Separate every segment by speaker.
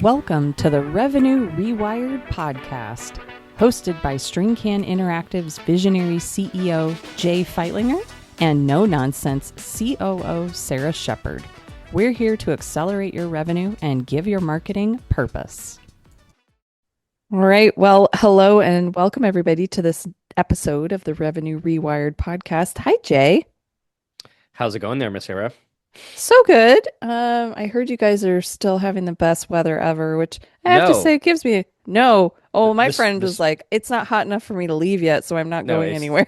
Speaker 1: Welcome to the Revenue Rewired podcast, hosted by StringCan Interactive's visionary CEO, Jay Feitlinger, and no-nonsense COO, Sarah Shepard. We're here to accelerate your revenue and give your marketing purpose. All right. Well, hello and welcome everybody to this episode of the Revenue Rewired podcast. Hi, Jay.
Speaker 2: How's it going there, Miss Sarah?
Speaker 1: So good. I heard you guys are still having the best weather ever, which I have to say
Speaker 2: No,
Speaker 1: gives me no. Oh, my
Speaker 2: this
Speaker 1: friend was
Speaker 2: this
Speaker 1: like, it's not hot enough for me to leave yet, so I'm not
Speaker 2: no,
Speaker 1: going
Speaker 2: it's
Speaker 1: anywhere.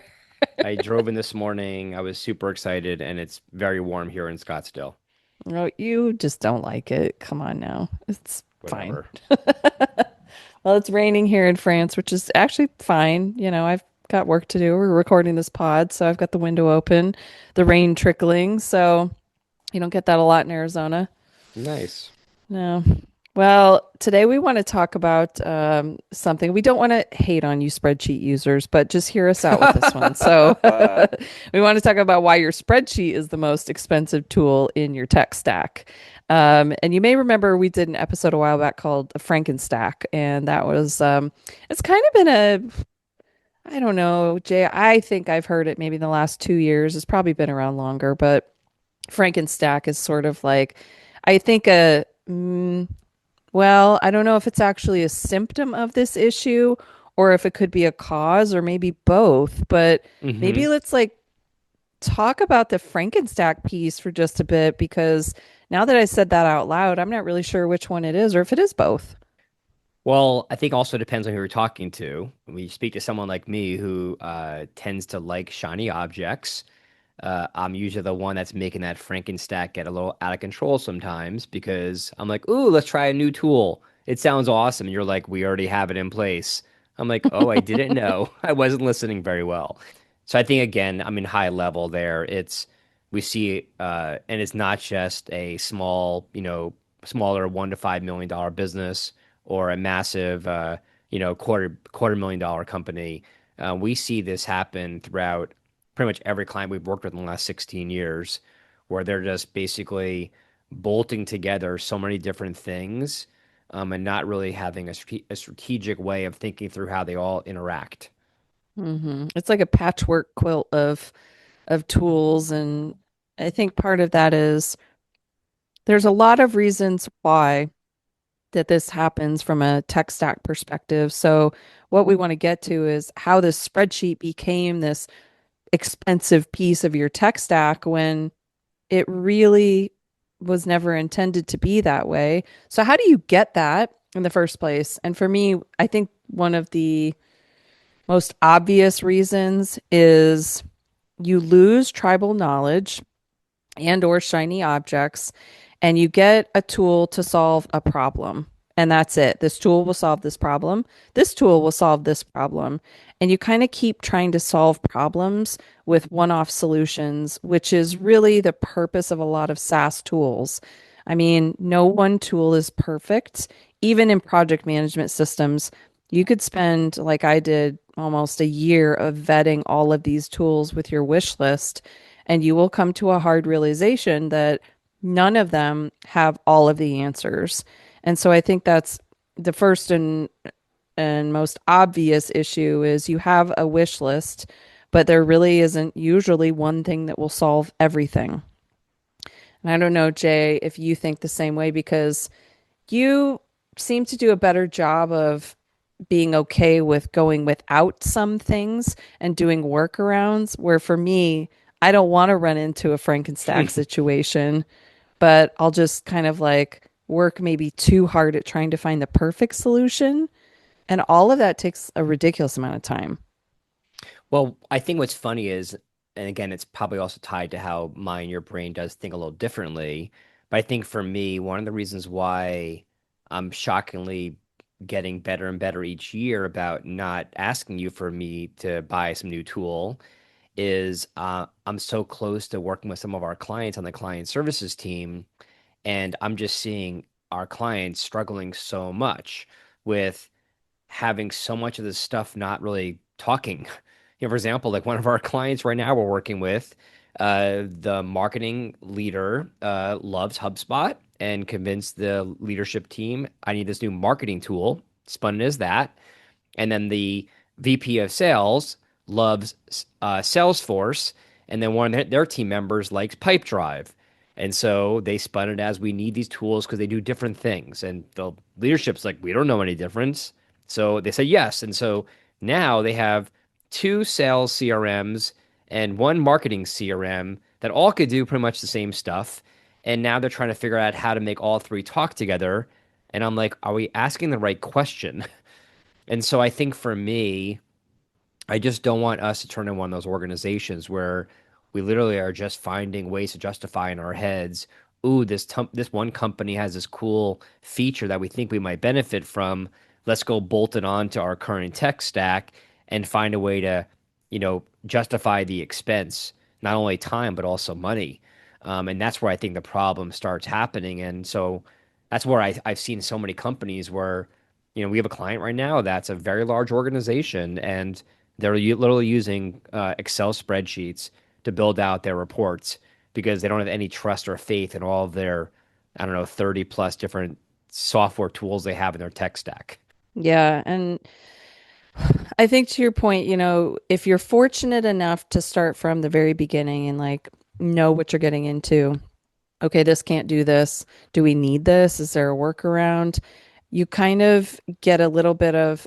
Speaker 2: I drove in this morning. I was super excited, and it's very warm here in Scottsdale.
Speaker 1: No, you just don't like it. Come on now. It's fine.
Speaker 2: Whatever.
Speaker 1: Well, it's raining here in France, which is actually fine. You know, I've got work to do. We're recording this pod, so I've got the window open, the rain trickling. So you don't get that a lot in Arizona.
Speaker 2: Nice.
Speaker 1: No. Well, today we want to talk about something. We don't want to hate on you spreadsheet users, but just hear us out with this one. So we want to talk about why your spreadsheet is the most expensive tool in your tech stack. And you may remember we did an episode a while back called Frankenstack, and that was it's kind of been I don't know, Jay. I think I've heard it maybe in the last 2 years. It's probably been around longer, but Frankenstack is sort of like, I think well, I don't know if it's actually a symptom of this issue or if it could be a cause or maybe both, but
Speaker 2: hmm
Speaker 1: maybe let's like talk about the Frankenstack piece for just a bit because now that I said that out loud, I'm not really sure which one it is or if it is both.
Speaker 2: Well, I think also depends on who you're talking to. When you speak to someone like me who tends to like shiny objects, I'm usually the one that's making that Frankenstack get a little out of control sometimes because I'm like, "Ooh, let's try a new tool. It sounds awesome." And you're like, "We already have it in place." I'm like, "Oh, I didn't know. I wasn't listening very well." So I think again, I mean, high level there. It's we see, and it's not just a small, smaller $1 to $5 million business or a massive, quarter million dollar company. We see this happen throughout pretty much every client we've worked with in the last 16 years, where they're just basically bolting together so many different things, and not really having a strategic way of thinking through how they all interact.
Speaker 1: It's like a patchwork quilt of tools, and I think part of that is there's a lot of reasons why that this happens from a tech stack perspective. So, what we want to get to is how this spreadsheet became this expensive piece of your tech stack when it really was never intended to be that way. So, how do you get that in the first place? And for me, I think one of the most obvious reasons is you lose tribal knowledge and or shiny objects and you get a tool to solve a problem, and that's it. This tool will solve this problem, this tool will solve this problem, and you kind of keep trying to solve problems with one-off solutions, which is really the purpose of a lot of SaaS tools. I mean, no one tool is perfect. Even in project management systems, you could spend, like I did, almost a year of vetting all of these tools with your wish list, and you will come to a hard realization that none of them have all of the answers. And so I think that's the first and most obvious issue is you have a wish list, but there really isn't usually one thing that will solve everything. And I don't know, Jay, if you think the same way because you seem to do a better job of being okay with going without some things and doing workarounds, where for me, I don't want to run into a Frankenstack situation, but I'll just kind of like work maybe too hard at trying to find the perfect solution. And all of that takes a ridiculous amount of time.
Speaker 2: Well, I think what's funny is, and again, it's probably also tied to how my and your brain does think a little differently. But I think for me, one of the reasons why I'm shockingly getting better and better each year about not asking you for me to buy some new tool is I'm so close to working with some of our clients on the client services team, and I'm just seeing our clients struggling so much with having so much of this stuff not really talking. For example, like one of our clients right now we're working with, the marketing leader loves HubSpot and convinced the leadership team I need this new marketing tool, spun it as that. And then the VP of sales loves Salesforce, and then one of their team members likes Pipedrive. And so they spun it as we need these tools because they do different things. And the leadership's like, we don't know any difference. So they say yes. And so now they have two sales CRMs and one marketing CRM that all could do pretty much the same stuff. And now they're trying to figure out how to make all three talk together. And I'm like, are we asking the right question? And so I think for me, I just don't want us to turn into one of those organizations where we literally are just finding ways to justify in our heads, ooh, this one company has this cool feature that we think we might benefit from. Let's go bolt it onto our current tech stack and find a way to, justify the expense, not only time but also money. And that's where I think the problem starts happening. And so that's where I've seen so many companies where, we have a client right now that's a very large organization and they're literally using Excel spreadsheets to build out their reports because they don't have any trust or faith in all of their, I don't know, 30 plus different software tools they have in their tech stack.
Speaker 1: Yeah, and I think to your point, if you're fortunate enough to start from the very beginning and like know what you're getting into, okay, this can't do this. Do we need this? Is there a workaround? You kind of get a little bit of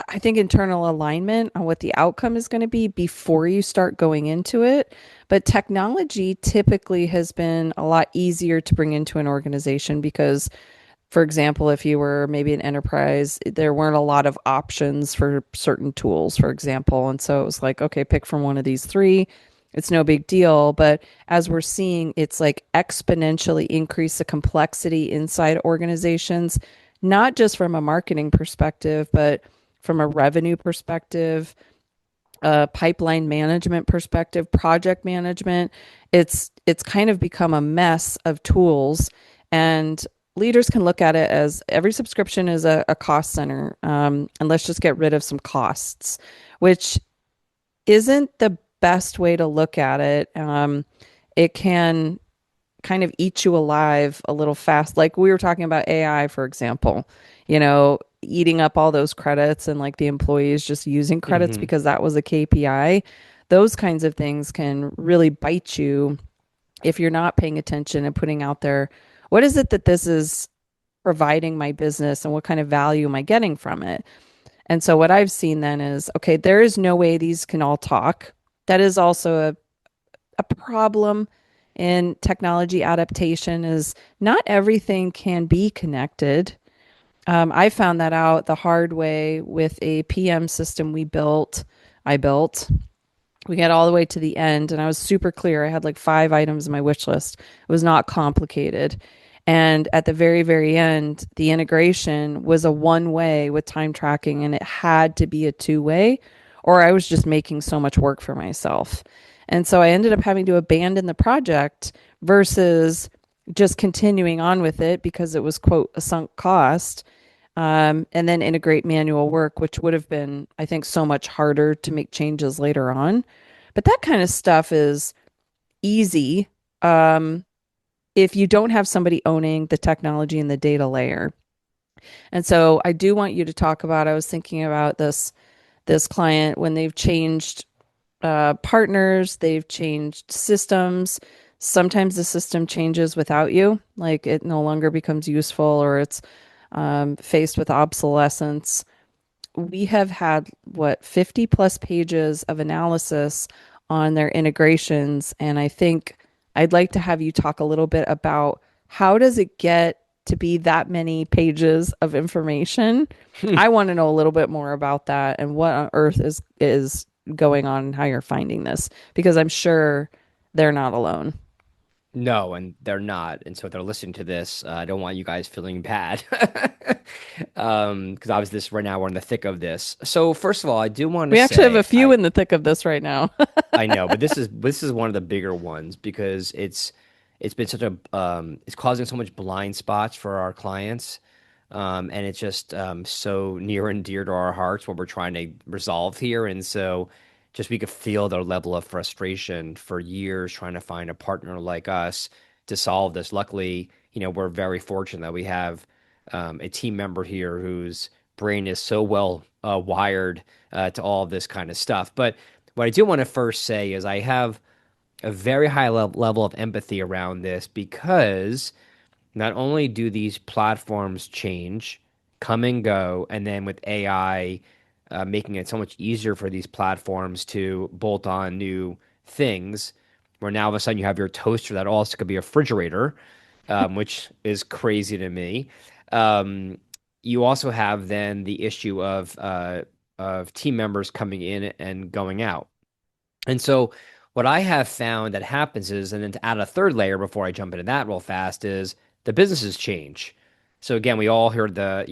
Speaker 1: I think internal alignment on what the outcome is going to be before you start going into it. But technology typically has been a lot easier to bring into an organization because, for example, if you were maybe an enterprise, there weren't a lot of options for certain tools, for example. And so it was like, okay, pick from one of these three. It's no big deal. But as we're seeing, it's like exponentially increase the complexity inside organizations, not just from a marketing perspective, but from a revenue perspective, pipeline management perspective, project management. It's kind of become a mess of tools, and leaders can look at it as every subscription is a cost center, and let's just get rid of some costs, which isn't the best way to look at it. It can kind of eat you alive a little fast. Like we were talking about AI, for example, eating up all those credits and like the employees just using credits
Speaker 2: Hmm.
Speaker 1: because that was a KPI. Those kinds of things can really bite you if you're not paying attention and putting out there, what is it that this is providing my business and what kind of value am I getting from it? And so what I've seen then is, okay, there is no way these can all talk. That is also a problem in technology adaptation is not everything can be connected. I found that out the hard way with a PM system I built. We got all the way to the end, and I was super clear. I had like 5 items in my wish list. It was not complicated. And at the very, very end, the integration was a one way with time tracking, and it had to be a two-way, or I was just making so much work for myself. And so I ended up having to abandon the project versus just continuing on with it because it was, quote, a sunk cost, and then integrate manual work, which would have been, I think, so much harder to make changes later on. But that kind of stuff is easy if you don't have somebody owning the technology and the data layer. And so I do want you to talk about, I was thinking about this client when they've changed partners, they've changed systems. Sometimes the system changes without you, like it no longer becomes useful or it's faced with obsolescence. We have had what 50 plus pages of analysis on their integrations, and I think I'd like to have you talk a little bit about how does it get to be that many pages of information. I want to know a little bit more about that and what on earth is going on and how you're finding this because I'm sure they're not alone.
Speaker 2: No, and they're not. And so if they're listening to this, I don't want you guys feeling bad. Because obviously this right now we're in the thick of this. So first of all, I do want to
Speaker 1: We actually have
Speaker 2: say
Speaker 1: a few in the thick of this right now.
Speaker 2: I know, but this is one of the bigger ones because it's been such a it's causing so much blind spots for our clients. And it's just so near and dear to our hearts what we're trying to resolve here. And so just we could feel their level of frustration for years trying to find a partner like us to solve this. Luckily, we're very fortunate that we have a team member here whose brain is so well wired to all of this kind of stuff. But what I do want to first say is I have a very high level of empathy around this because not only do these platforms change, come and go, and then with AI making it so much easier for these platforms to bolt on new things, where now all of a sudden you have your toaster that also could be a refrigerator, which is crazy to me. Um, you also have then the issue of team members coming in and going out. And so what I have found that happens is, and then to add a third layer before I jump into that real fast, is the businesses change. So again, we all heard the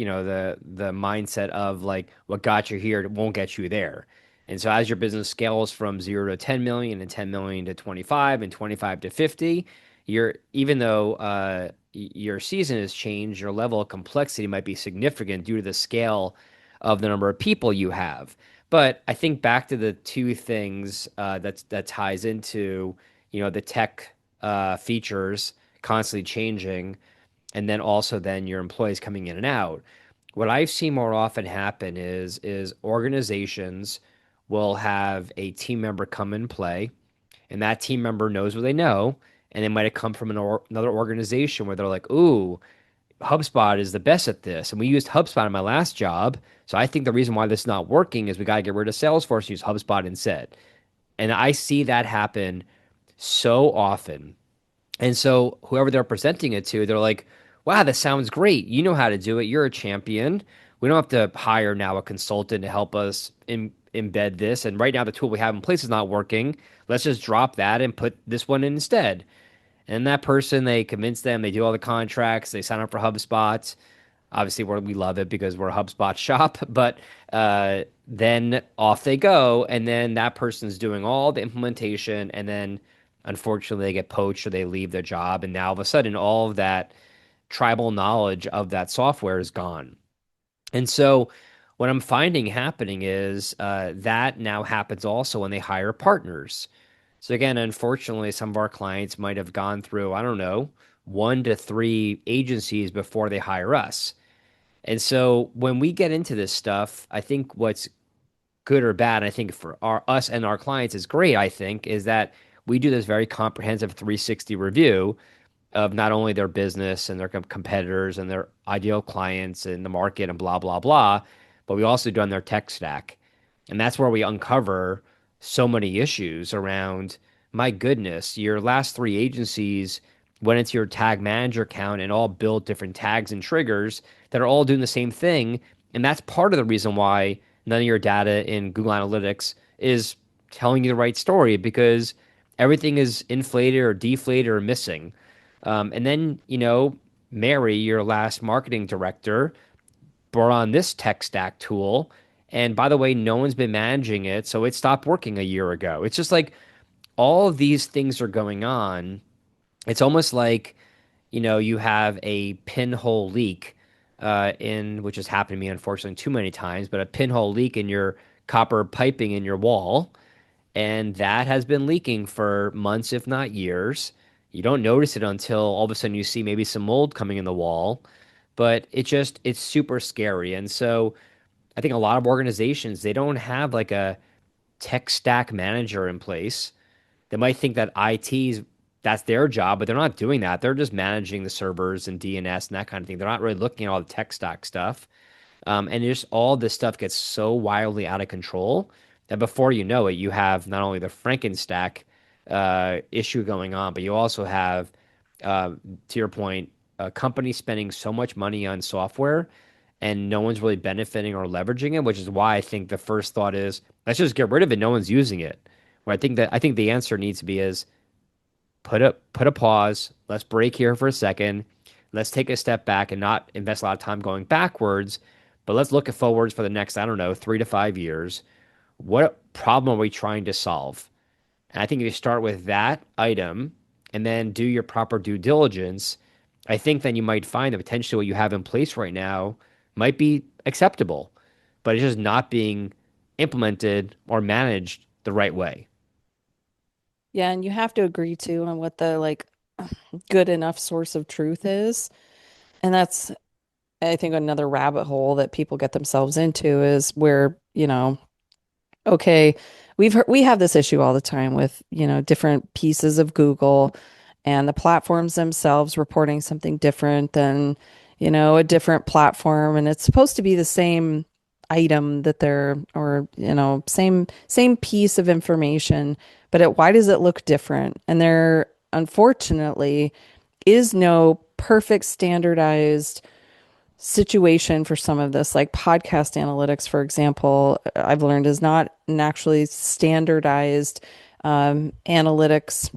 Speaker 2: mindset of like what got you here won't get you there. And so as your business scales from 0 to 10 million and 10 million to 25 and 25 to 50, you're even though your season has changed, your level of complexity might be significant due to the scale of the number of people you have. But I think back to the two things that ties into, the tech features constantly changing, and then also then your employees coming in and out. What I've seen more often happen is organizations will have a team member come and play, and that team member knows what they know, and they might have come from another organization where they're like, "Ooh, HubSpot is the best at this. And we used HubSpot in my last job. So I think the reason why this is not working is we got to get rid of Salesforce and use HubSpot instead." And I see that happen so often. And so whoever they're presenting it to, they're like, "Wow, that sounds great. You know how to do it. You're a champion. We don't have to hire now a consultant to help us embed this. And right now, the tool we have in place is not working. Let's just drop that and put this one in instead." And that person, they convince them, they do all the contracts, they sign up for HubSpot. Obviously, we love it because we're a HubSpot shop, but then off they go. And then that person's doing all the implementation. And then unfortunately, they get poached or they leave their job. And now all of a sudden, all of that tribal knowledge of that software is gone. And so, what I'm finding happening is that now happens also when they hire partners. So again, unfortunately, some of our clients might have gone through, I don't know, 1 to 3 agencies before they hire us. And so when we get into this stuff, I think what's good or bad, I think for us and our clients is great, I think, is that we do this very comprehensive 360 review of not only their business and their competitors and their ideal clients and the market and blah, blah, blah, but we also do on their tech stack. And that's where we uncover so many issues around, my goodness, your last 3 agencies went into your tag manager account and all built different tags and triggers that are all doing the same thing. And that's part of the reason why none of your data in Google Analytics is telling you the right story because everything is inflated or deflated or missing. And then, Mary, your last marketing director, brought on this tech stack tool. And by the way, no one's been managing it. So it stopped working a year ago. It's just like all of these things are going on. It's almost like, you have a pinhole leak which has happened to me, unfortunately, too many times, but a pinhole leak in your copper piping in your wall. And that has been leaking for months, if not years. You don't notice it until all of a sudden you see maybe some mold coming in the wall, but it's super scary. And so I think a lot of organizations, they don't have like a tech stack manager in place. They might think that IT's that's their job, but they're not doing that. They're just managing the servers and DNS and that kind of thing. They're not really looking at all the tech stack stuff. And just all this stuff gets so wildly out of control that before you know it, you have not only the Frankenstack issue going on, but you also have, to your point, a company spending so much money on software and no one's really benefiting or leveraging it, which is why I think the first thought is let's just get rid of it. No one's using it. Where I think the answer needs to be is put a pause. Let's break here for a second. Let's take a step back and not invest a lot of time going backwards, but let's look at forwards for the next, I don't know, 3 to 5 years. What problem are we trying to solve? And I think if you start with that item and then do your proper due diligence, I think then you might find that potentially what you have in place right now might be acceptable, but it's just not being implemented or managed the right way.
Speaker 1: Yeah, and you have to agree too on what the like good enough source of truth is. And that's, I think, another rabbit hole that people get themselves into is where, okay, we have this issue all the time with, different pieces of Google and the platforms themselves reporting something different than, a different platform, and it's supposed to be the same item that they're or, same piece of information, but why does it look different? And there unfortunately is no perfect standardized situation for some of this, like podcast analytics, for example, I've learned is not an actually standardized analytics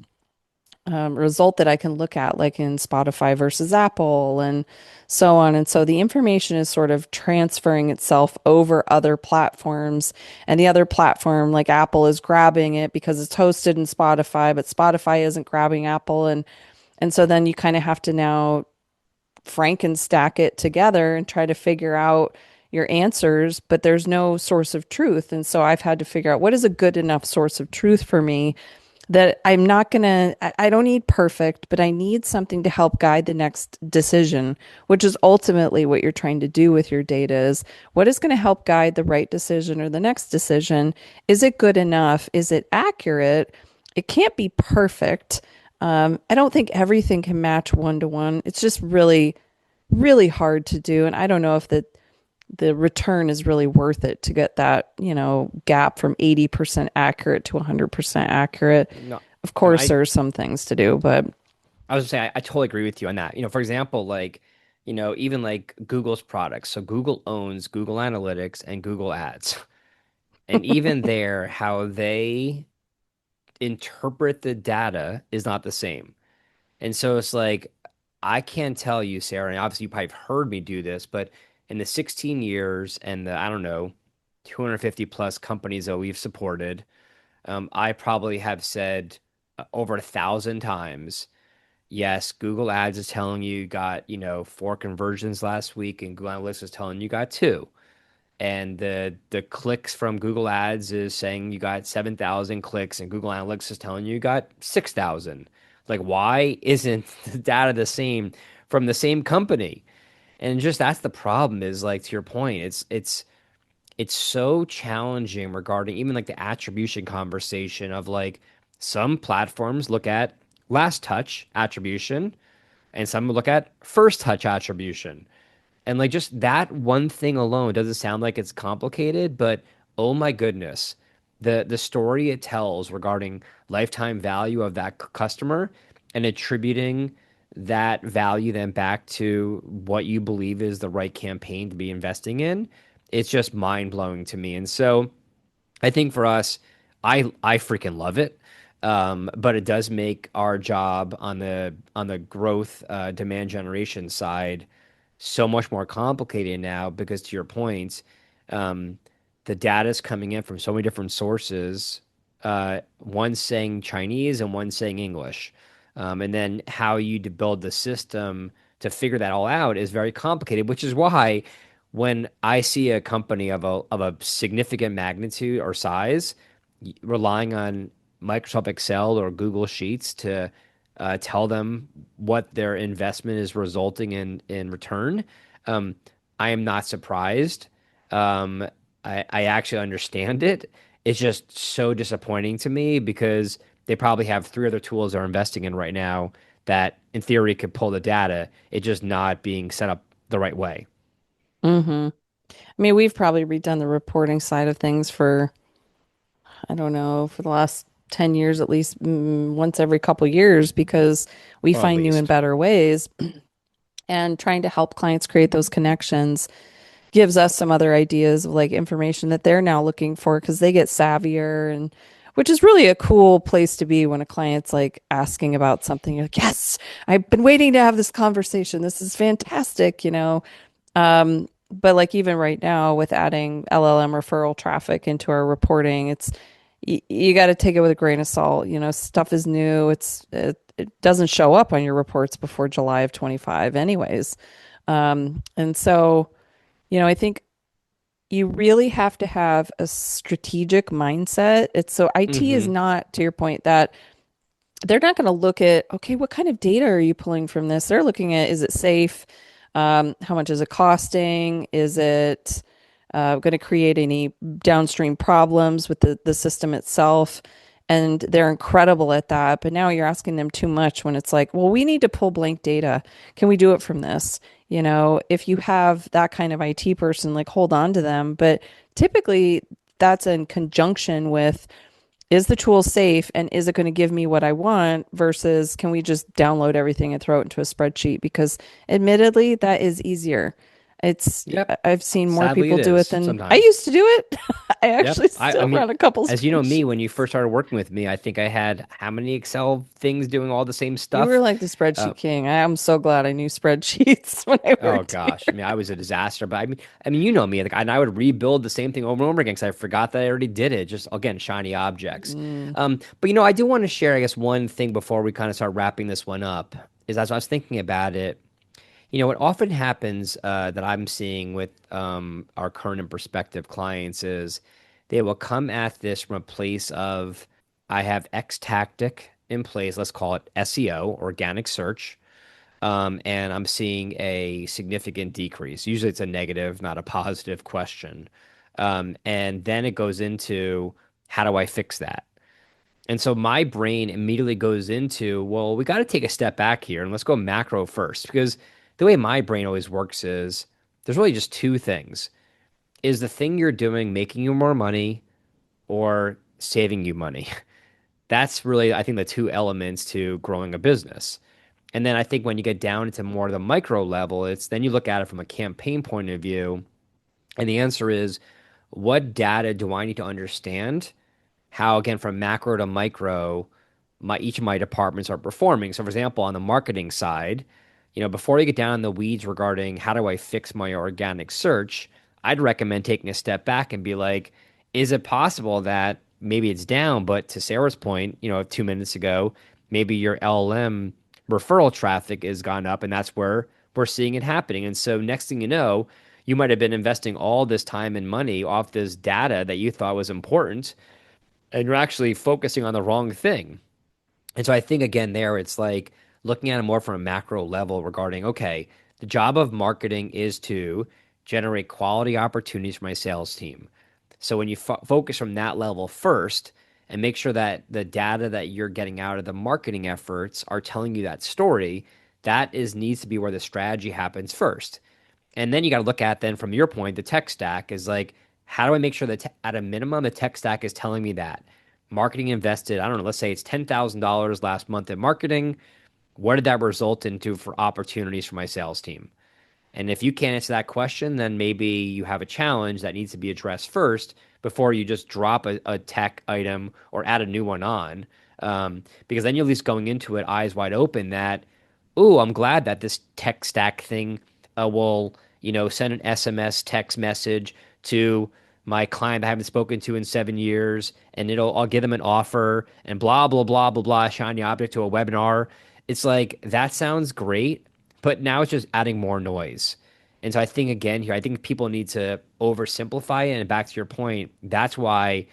Speaker 1: result that I can look at, like in Spotify versus Apple and so on. And so the information is sort of transferring itself over other platforms, and the other platform, like Apple, is grabbing it because it's hosted in Spotify, but Spotify isn't grabbing Apple. And so then you kind of have to now Frankenstack it together and try to figure out your answers, but there's no source of truth. And so I've had to figure out what is a good enough source of truth for me that I'm not gonna, I don't need perfect, but I need something to help guide the next decision, which is ultimately what you're trying to do with your data is what is going to help guide the right decision or the next decision? Is it good enough? Is it accurate? It can't be perfect. I don't think everything can match one to one. It's just really, really hard to do. And I don't know if the return is really worth it to get that, gap from 80% accurate to 100% accurate.
Speaker 2: No,
Speaker 1: Of
Speaker 2: I mean,
Speaker 1: course, there are some things to do, but
Speaker 2: I was gonna say I totally agree with you on that. For example, like, even like Google's products. So Google owns Google Analytics and Google Ads. And even there, how they interpret the data is not the same. And so it's like, I can't tell you, Sarah, and obviously you probably have heard me do this, but in the 16 years and the, I don't know, 250 plus companies that we've supported, I probably have said over 1,000 times, yes, Google Ads is telling you got, 4 conversions last week, and Google Analytics is telling you got two. And the clicks from Google Ads is saying you got 7,000 clicks, and Google Analytics is telling you got 6,000. Like, why isn't the data the same from the same company? And just that's the problem is like to your point, it's so challenging regarding even like the attribution conversation of like some platforms look at last touch attribution and some look at first touch attribution. And like just that one thing alone doesn't sound like it's complicated, but oh my goodness, the story it tells regarding lifetime value of that customer and attributing that value then back to what you believe is the right campaign to be investing in, it's just mind blowing to me. And so I think for us, I freaking love it. But it does make our job on the growth demand generation side so much more complicated now because to your point, um, the data is coming in from so many different sources. One saying Chinese and one saying English. And then how you to build the system to figure that all out is very complicated, which is why when I see a company of a significant magnitude or size relying on Microsoft Excel or Google Sheets to tell them what their investment is resulting in return, um, I am not surprised. Um, I actually understand it. It's just so disappointing to me because they probably have 3 other tools they're investing in right now that, in theory, could pull the data. It's just not being set up the right way.
Speaker 1: I mean, we've probably redone the reporting side of things for, I don't know, for the last 10 years, at least once every couple years, because we
Speaker 2: Well, at
Speaker 1: find new and
Speaker 2: least.
Speaker 1: better ways, and trying to help clients create those connections gives us some other ideas of like information that they're now looking for because they get savvier, and which is really a cool place to be when a client's like asking about something. You're like, yes, I've been waiting to have this conversation. This is fantastic. But like even right now with adding LLM referral traffic into our reporting, it's you got to take it with a grain of salt. Stuff is new. It doesn't show up on your reports before July of 25 anyways. And so, I think you really have to have a strategic mindset. It's so IT is
Speaker 2: Hmm.
Speaker 1: not, to your point, that they're not going to look at, okay, what kind of data are you pulling from this? They're looking at, is it safe? How much is it costing? Is it going to create any downstream problems with the system itself? And they're incredible at that. But now you're asking them too much when it's like, well, we need to pull blank data. Can we do it from this? You know, if you have that kind of IT person, like hold on to them. But typically, that's in conjunction with, is the tool safe and is it going to give me what I want versus can we just download everything and throw it into a spreadsheet? Because admittedly, that is easier. It's,
Speaker 2: Yep.
Speaker 1: I've seen more
Speaker 2: Sadly, it
Speaker 1: people do it
Speaker 2: is
Speaker 1: than I
Speaker 2: sometimes.
Speaker 1: used to do it. I
Speaker 2: Yep.
Speaker 1: actually
Speaker 2: I
Speaker 1: still
Speaker 2: mean,
Speaker 1: run a couple
Speaker 2: as you know me,
Speaker 1: spreadsheets.
Speaker 2: when you first started working with me, I think I had how many Excel things doing all the same
Speaker 1: You were
Speaker 2: stuff?
Speaker 1: like the
Speaker 2: Uh,
Speaker 1: spreadsheet king. I'm so glad I knew spreadsheets when I
Speaker 2: oh
Speaker 1: worked here.
Speaker 2: gosh. I mean, I was a disaster, but I mean, you know me, like, and I would rebuild the same thing over and over again because I forgot that I already did it. Just again, shiny objects.
Speaker 1: Mm,
Speaker 2: But you know, I do want to share, I guess, one thing before we kind of start wrapping this one up is as I was thinking about it, you know, what often happens that I'm seeing with our current and prospective clients is they will come at this from a place of I have X tactic in place, let's call it SEO, organic search, and I'm seeing a significant decrease. Usually it's a negative, not a positive question. And then it goes into how do I fix that? And so my brain immediately goes into, well, we got to take a step back here and let's go macro first. Because the way my brain always works is there's really just two things. Is the thing you're doing making you more money or saving you money? That's really, I think, the two elements to growing a business. And then I think when you get down into more of the micro level, it's then you look at it from a campaign point of view. And the answer is, what data do I need to understand how again from macro to micro my each of my departments are performing. So for example, on the marketing side, you know, before you get down in the weeds regarding how do I fix my organic search, I'd recommend taking a step back and be like, is it possible that maybe it's down, but to Sarah's point, you know, 2 minutes ago, maybe your LLM referral traffic has gone up and that's where we're seeing it happening. And so next thing you know, you might have been investing all this time and money off this data that you thought was important and you're actually focusing on the wrong thing. And so I think again there it's like looking at it more from a macro level regarding okay, the job of marketing is to generate quality opportunities for my sales team. So when you focus from that level first and make sure that the data that you're getting out of the marketing efforts are telling you that story, that is needs to be where the strategy happens first. And then you got to look at then from your point, the tech stack is like, how do I make sure that at a minimum the tech stack is telling me that marketing invested, I don't know, let's say it's $10,000 last month in marketing. What did that result into for opportunities for my sales team? And if you can't answer that question, then maybe you have a challenge that needs to be addressed first before you just drop a tech item or add a new one on. Because then you're at least going into it eyes wide open that, oh, I'm glad that this tech stack thing will, you know, send an SMS text message to my client I haven't spoken to in 7 years, and I'll give them an offer and blah blah blah blah blah, shiny object to a webinar. It's like that sounds great, but now it's just adding more noise. And so I think again here, I think people need to oversimplify it. And back to your point, that's why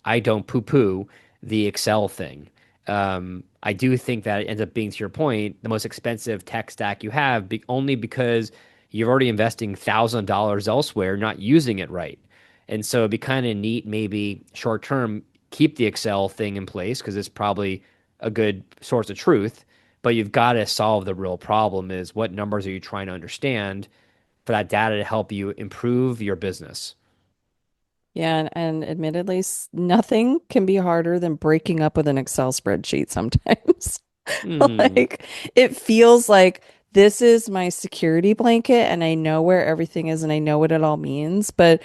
Speaker 2: I don't poo-poo the Excel thing. I do think that it ends up being, to your point, the most expensive tech stack you have, only because you're already investing thousands of dollars elsewhere, not using it right. And so it'd be kind of neat, maybe short term, keep the Excel thing in place because it's probably a good source of truth. But you've got to solve the real problem: is what numbers are you trying to understand for that data to help you improve your business?
Speaker 1: yeah, and admittedly, nothing can be harder than breaking up with an Excel spreadsheet sometimes.
Speaker 2: Hmm.
Speaker 1: Like it feels like this is my security blanket and I know where everything is and I know what it all means. But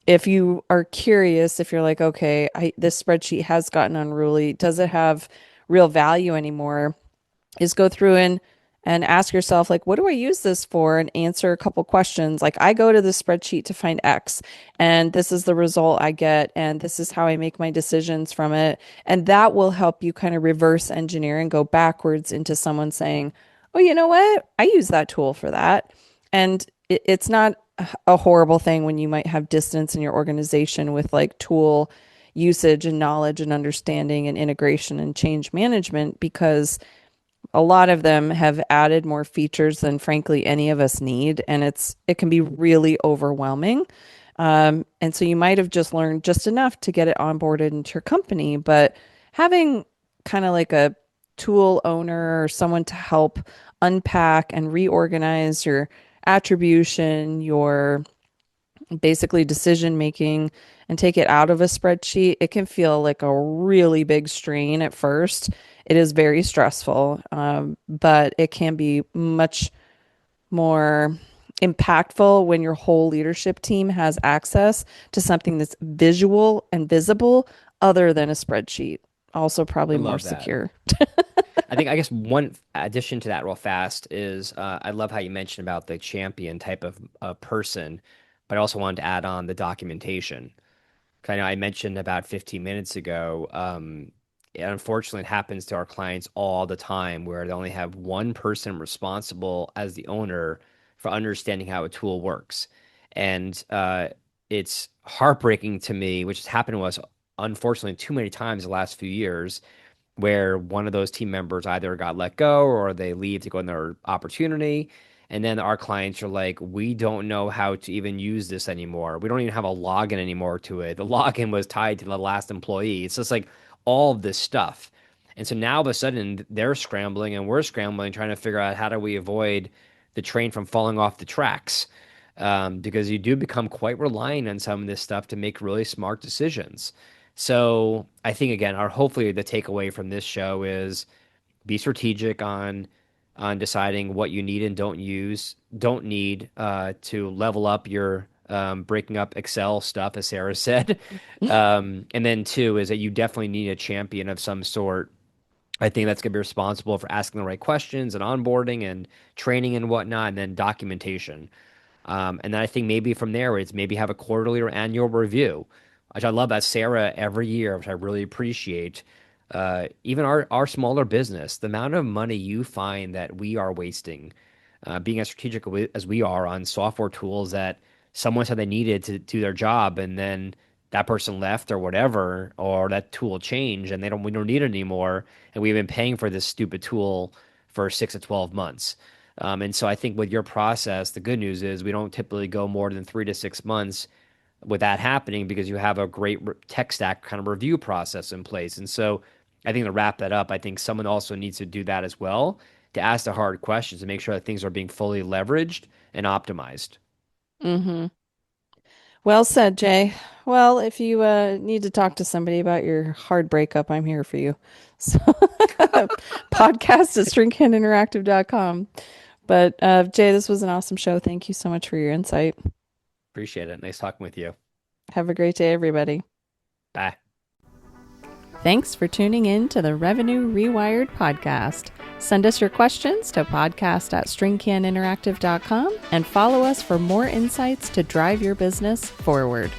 Speaker 1: if you are curious, if you're like, okay, this spreadsheet has gotten unruly, does it have real value anymore? Is go through and ask yourself like, what do I use this for, and answer a couple questions. Like, I go to the spreadsheet to find X, and this is the result I get, and this is how I make my decisions from it. And that will help you kind of reverse engineer and go backwards into someone saying, oh, you know what, I use that tool for that. And it's not a horrible thing when you might have distance in your organization with like tool, usage and knowledge and understanding and integration and change management, because a lot of them have added more features than frankly any of us need, and it can be really overwhelming. And so you might have just learned just enough to get it onboarded into your company, but having kind of like a tool owner or someone to help unpack and reorganize your attribution, your basically decision making, and take it out of a spreadsheet, it can feel like a really big strain at first. It is very stressful, but it can be much more impactful when your whole leadership team has access to something that's visual and visible other than a spreadsheet. Also,
Speaker 2: I
Speaker 1: probably more
Speaker 2: love that.
Speaker 1: secure.
Speaker 2: I guess one addition to that real fast is I love how you mentioned about the champion type of person, but I also wanted to add on the documentation. Kind of, I mentioned about 15 minutes ago. Unfortunately, it happens to our clients all the time where they only have one person responsible as the owner for understanding how a tool works. And it's heartbreaking to me, which has happened to us, unfortunately, too many times the last few years, where one of those team members either got let go or they leave to go in their opportunity. And then our clients are like, we don't know how to even use this anymore. We don't even have a login anymore to it. The login was tied to the last employee. It's just like all of this stuff. And so now all of a sudden they're scrambling and we're scrambling, trying to figure out how do we avoid the train from falling off the tracks. Because you do become quite reliant on some of this stuff to make really smart decisions. So I think again, our hopefully the takeaway from this show is be strategic on deciding what you need and don't need to level up your breaking up Excel stuff, as Sarah said. And then two is that you definitely need a champion of some sort. I think that's going to be responsible for asking the right questions and onboarding and training and whatnot, and then documentation. And then I think maybe from there, it's maybe have a quarterly or annual review, which I love that Sarah every year, which I really appreciate. Even our smaller business, the amount of money you find that we are wasting, being as strategic as we are on software tools that someone said they needed to do their job, and then that person left or whatever, or that tool changed and we don't need it anymore, and we've been paying for this stupid tool for 6 to 12 months. And so I think with your process, the good news is we don't typically go more than 3 to 6 months with that happening because you have a great tech stack kind of review process in place. And so I think to wrap that up, I think someone also needs to do that as well, to ask the hard questions and make sure that things are being fully leveraged and optimized.
Speaker 1: Mm-hmm. Well said, Jay. Well, if you need to talk to somebody about your hard breakup, I'm here for you. So, podcast at stringhandinteractive.com. But Jay, this was an awesome show. Thank you so much for your insight.
Speaker 2: Appreciate it. Nice talking with you.
Speaker 1: Have a great day, everybody.
Speaker 2: Bye.
Speaker 1: Thanks for tuning in to the Revenue Rewired podcast. Send us your questions to podcast@stringcaninteractive.com and follow us for more insights to drive your business forward.